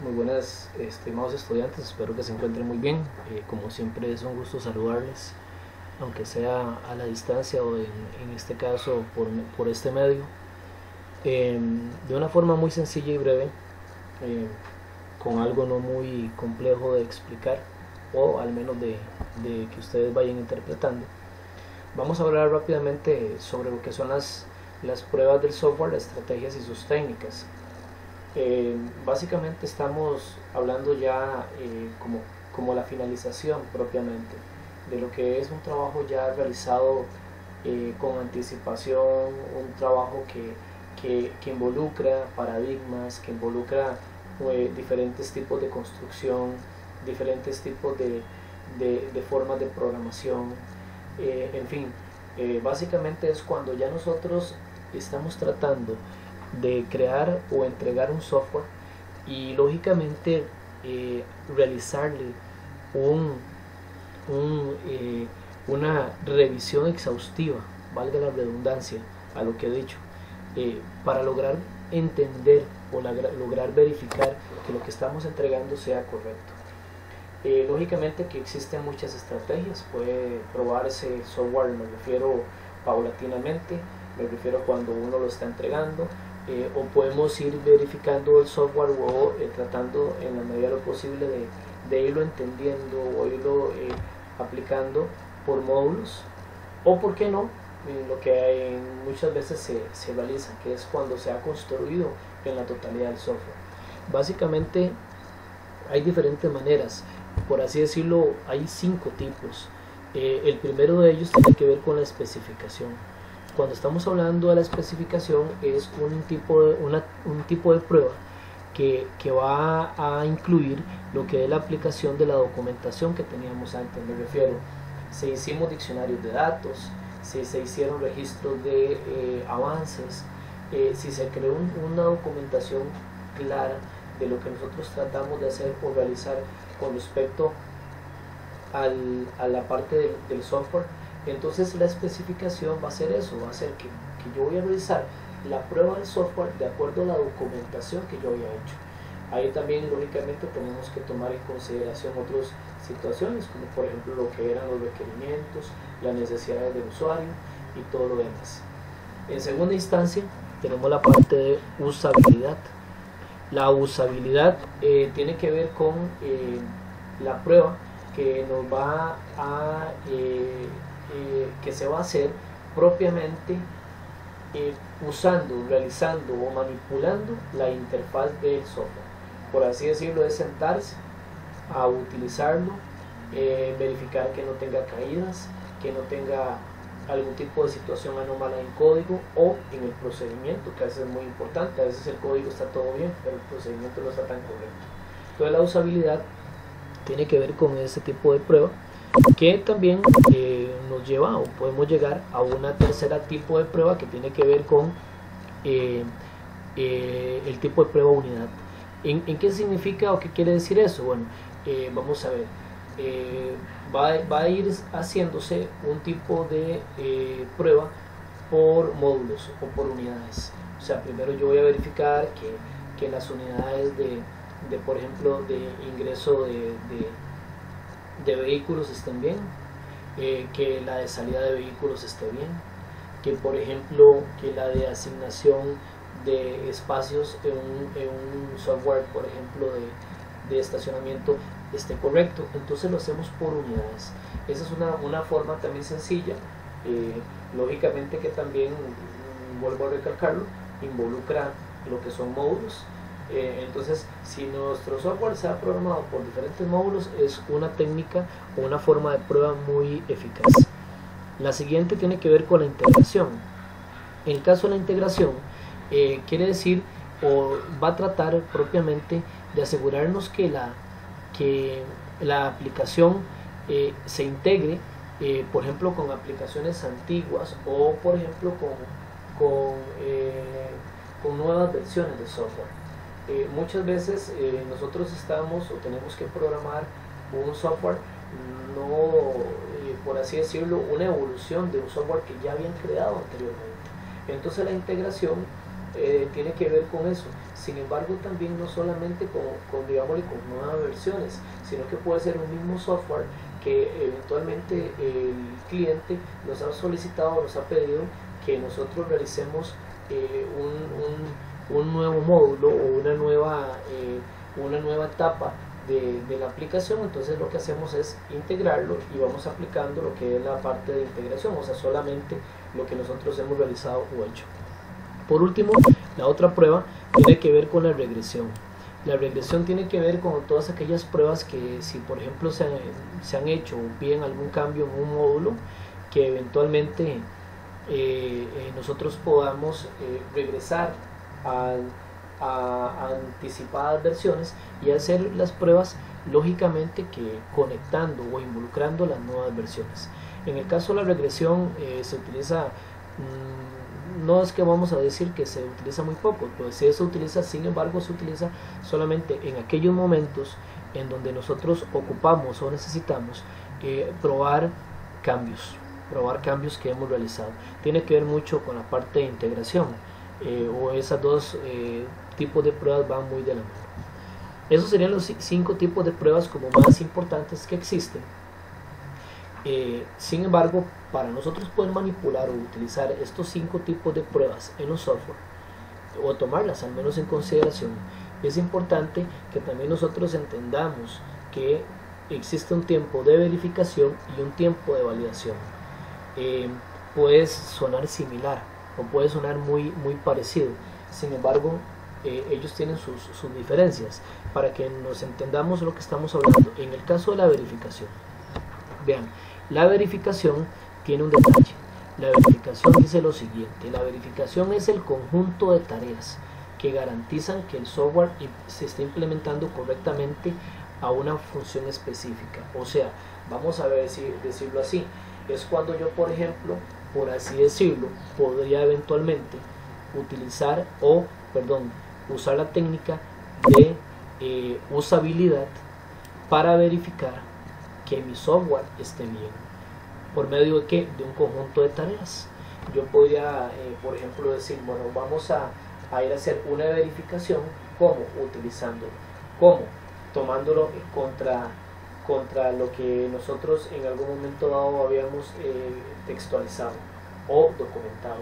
Muy buenas, estimados estudiantes, espero que se encuentren muy bien. Como siempre es un gusto saludarles, aunque sea a la distancia o en este caso por este medio, de una forma muy sencilla y breve, eh, con algo no muy complejo de explicar, o al menos de que ustedes vayan interpretando. Vamos a hablar rápidamente sobre lo que son las pruebas del software, las estrategias y sus técnicas. Básicamente estamos hablando ya como la finalización propiamente de lo que es un trabajo ya realizado con anticipación, un trabajo que involucra paradigmas, que involucra diferentes tipos de construcción, diferentes tipos de formas de programación, en fin, básicamente es cuando ya nosotros estamos tratando de crear o entregar un software y lógicamente realizarle un, una revisión exhaustiva, valga la redundancia a lo que he dicho, para lograr entender o lograr verificar que lo que estamos entregando sea correcto. Lógicamente que existen muchas estrategias, puede probarse el software, me refiero paulatinamente, me refiero cuando uno lo está entregando, o podemos ir verificando el software o tratando en la medida de lo posible de irlo entendiendo o irlo aplicando por módulos, o por qué no, lo que muchas veces se realiza, que es cuando se ha construido en la totalidad del software. Básicamente hay diferentes maneras, por así decirlo, hay 5 tipos. El primero de ellos tiene que ver con la especificación. Cuando estamos hablando de la especificación es un tipo de prueba que va a incluir lo que es la aplicación de la documentación que teníamos antes. Me refiero, se hicimos diccionarios de datos, si se hicieron registros de avances, si se creó una documentación clara de lo que nosotros tratamos de hacer o realizar con respecto a la parte del software. Entonces la especificación va a ser eso, va a ser que yo voy a realizar la prueba del software de acuerdo a la documentación que yo había hecho. Ahí también lógicamente tenemos que tomar en consideración otras situaciones, como por ejemplo lo que eran los requerimientos, las necesidades del usuario y todo lo demás. En segunda instancia tenemos la parte de usabilidad. La usabilidad tiene que ver con la prueba que nos va a que se va a hacer propiamente usando, realizando o manipulando la interfaz del software. Por así decirlo, es sentarse a utilizarlo, verificar que no tenga caídas, que no tenga algún tipo de situación anómala en código o en el procedimiento, que a veces es muy importante. A veces el código está todo bien, pero el procedimiento no está tan correcto. Entonces la usabilidad tiene que ver con ese tipo de prueba, que también nos lleva o podemos llegar a una tercera tipo de prueba que tiene que ver con el tipo de prueba unidad. ¿En qué significa o qué quiere decir eso? Bueno, vamos a ver, va a ir haciéndose un tipo de prueba por módulos o por unidades. O sea, primero yo voy a verificar que las unidades por ejemplo, de ingreso de vehículos estén bien, que la de salida de vehículos esté bien, que por ejemplo que la de asignación de espacios en un software, por ejemplo de estacionamiento, esté correcto. Entonces lo hacemos por unidades. Esa es una forma también sencilla, lógicamente que también, vuelvo a recalcarlo, involucra lo que son módulos. Entonces, si nuestro software se ha programado por diferentes módulos, es una técnica o una forma de prueba muy eficaz. La siguiente tiene que ver con la integración. En el caso de la integración, quiere decir o va a tratar propiamente de asegurarnos que la aplicación se integre, por ejemplo, con aplicaciones antiguas o, por ejemplo, con nuevas versiones de software. Muchas veces nosotros estamos o tenemos que programar un software, no por así decirlo, una evolución de un software que ya habían creado anteriormente. Entonces la integración tiene que ver con eso. Sin embargo, también no solamente digámosle, con nuevas versiones, sino que puede ser un mismo software que eventualmente el cliente nos ha solicitado, nos ha pedido que nosotros realicemos un nuevo módulo o una nueva etapa de la aplicación. Entonces lo que hacemos es integrarlo y vamos aplicando lo que es la parte de integración, o sea, solamente lo que nosotros hemos realizado o hecho. Por último, la otra prueba tiene que ver con la regresión. La regresión tiene que ver con todas aquellas pruebas que, si por ejemplo se han hecho o piden algún cambio en un módulo, que eventualmente nosotros podamos regresar a anticipadas versiones y hacer las pruebas, lógicamente que conectando o involucrando las nuevas versiones. En el caso de la regresión se utiliza, no es que vamos a decir que se utiliza muy poco, pues se utiliza, sin embargo se utiliza solamente en aquellos momentos en donde nosotros ocupamos o necesitamos probar cambios que hemos realizado. Tiene que ver mucho con la parte de integración, o esas dos tipos de pruebas van muy de la mano. Esos serían los 5 tipos de pruebas como más importantes que existen. Sin embargo, para nosotros poder manipular o utilizar estos 5 tipos de pruebas en los software, o tomarlas al menos en consideración, es importante que también nosotros entendamos que existe un tiempo de verificación y un tiempo de validación. Puede sonar similar o puede sonar muy parecido, sin embargo ellos tienen sus diferencias, para que nos entendamos lo que estamos hablando. En el caso de la verificación, vean, la verificación tiene un detalle. La verificación dice lo siguiente: la verificación es el conjunto de tareas que garantizan que el software se está implementando correctamente a una función específica. O sea, vamos a ver si decirlo así, es cuando yo, por ejemplo, por así decirlo, podría eventualmente usar la técnica de usabilidad para verificar que mi software esté bien. ¿Por medio de qué? De un conjunto de tareas. Yo podría, por ejemplo, decir, bueno, vamos a ir a hacer una verificación. ¿Cómo? Utilizándolo. ¿Cómo? Tomándolo contra lo que nosotros en algún momento dado habíamos textualizado o documentado.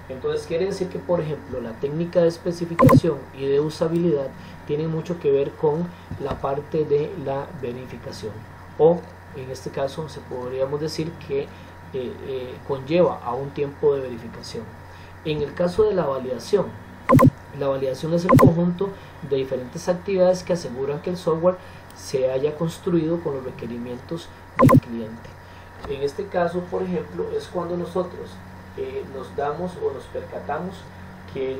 Entonces quiere decir que, por ejemplo, la técnica de especificación y de usabilidad tiene mucho que ver con la parte de la verificación, o en este caso podríamos decir que conlleva a un tiempo de verificación. En el caso de la validación es el conjunto de diferentes actividades que aseguran que el software se haya construido con los requerimientos del cliente. En este caso, por ejemplo, es cuando nosotros nos damos o nos percatamos que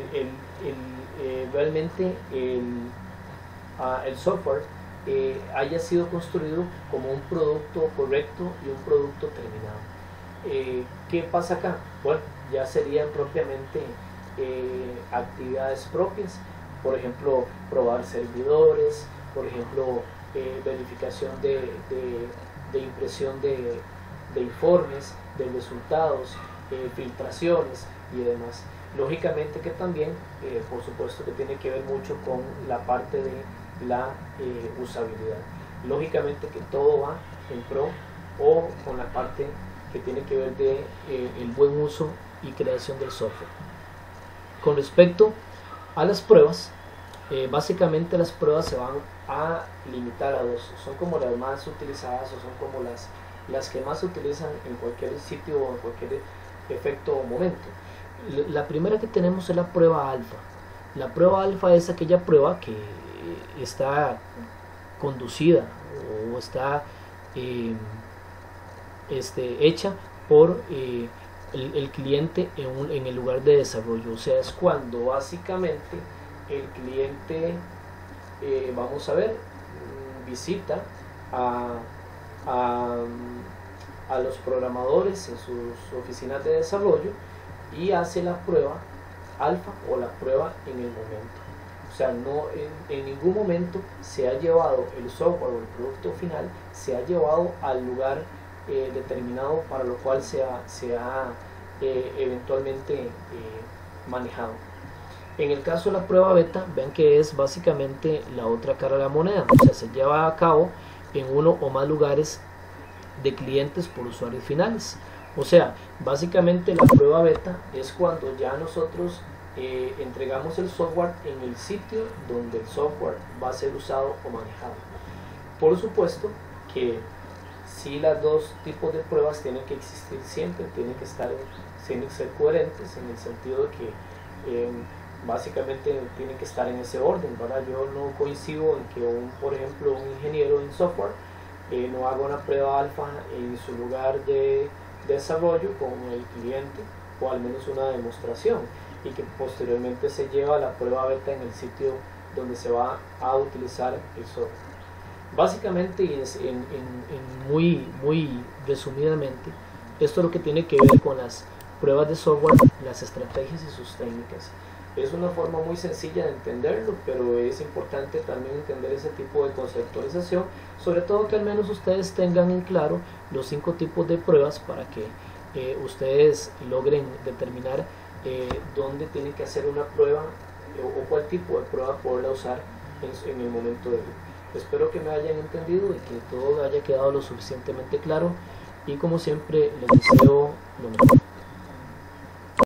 realmente el software haya sido construido como un producto correcto y un producto terminado. ¿Qué pasa acá? Bueno, ya serían propiamente actividades propias, por ejemplo, probar servidores, por ejemplo, verificación de impresión de informes, de resultados, filtraciones y demás. Lógicamente que también, por supuesto que tiene que ver mucho con la parte de la usabilidad. Lógicamente que todo va en pro o con la parte que tiene que ver de el buen uso y creación del software. Con respecto a las pruebas, básicamente las pruebas se van a limitar a 2, son como las más utilizadas o son como las que más se utilizan en cualquier sitio o en cualquier efecto o momento. La primera que tenemos es la prueba alfa. La prueba alfa es aquella prueba que está conducida o está hecha por el cliente en el lugar de desarrollo. O sea, es cuando básicamente el cliente, vamos a ver, visita a los programadores en sus oficinas de desarrollo y hace la prueba alfa o la prueba en el momento. O sea, no en ningún momento se ha llevado el software o el producto final, se ha llevado al lugar determinado para lo cual se ha eventualmente manejado. En el caso de la prueba beta, vean que es básicamente la otra cara de la moneda, o sea, se lleva a cabo en uno o más lugares de clientes por usuarios finales. O sea, básicamente la prueba beta es cuando ya nosotros entregamos el software en el sitio donde el software va a ser usado o manejado. Por supuesto que si las dos tipos de pruebas tienen que existir siempre, tienen que ser coherentes en el sentido de que básicamente tienen que estar en ese orden, ¿verdad? Yo no coincido en que por ejemplo un ingeniero en software no haga una prueba alfa en su lugar de desarrollo con el cliente, o al menos una demostración, y que posteriormente se lleva la prueba beta en el sitio donde se va a utilizar el software. Básicamente, y muy resumidamente, esto es lo que tiene que ver con las pruebas de software, las estrategias y sus técnicas. Es una forma muy sencilla de entenderlo, pero es importante también entender ese tipo de conceptualización, sobre todo que al menos ustedes tengan en claro los 5 tipos de pruebas para que ustedes logren determinar dónde tienen que hacer una prueba o cuál tipo de prueba poderla usar en el momento de hoy. Espero que me hayan entendido y que todo haya quedado lo suficientemente claro, y como siempre les deseo lo mejor.